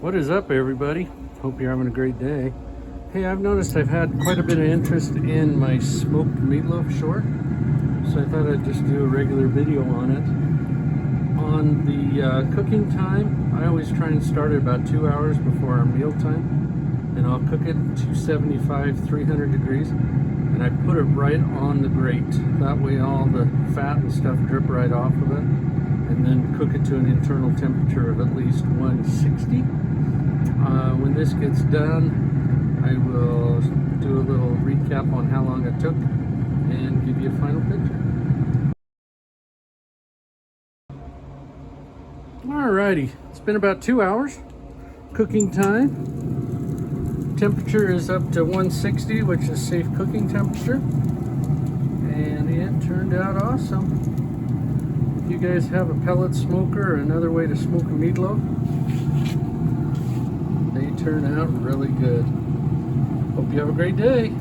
What is up, everybody? Hope you're having a great day. Hey, I've noticed I've had quite a bit of interest in my smoked meatloaf short, so I thought I'd just do a regular video on it. On the cooking time, I always try and start it about 2 hours before our meal time, and I'll cook it 275, 300 degrees, and I put it right on the grate. That way all the fat and stuff drip right off of it, and then cook it to an internal temperature of at least 160. When this gets done, I will do a little recap on how long it took and give you a final picture. Alrighty, it's been about 2 hours cooking time. Temperature is up to 160, which is safe cooking temperature, and it turned out awesome. If you guys have a pellet smoker or another way to smoke a meatloaf, they turn out really good. Hope you have a great day.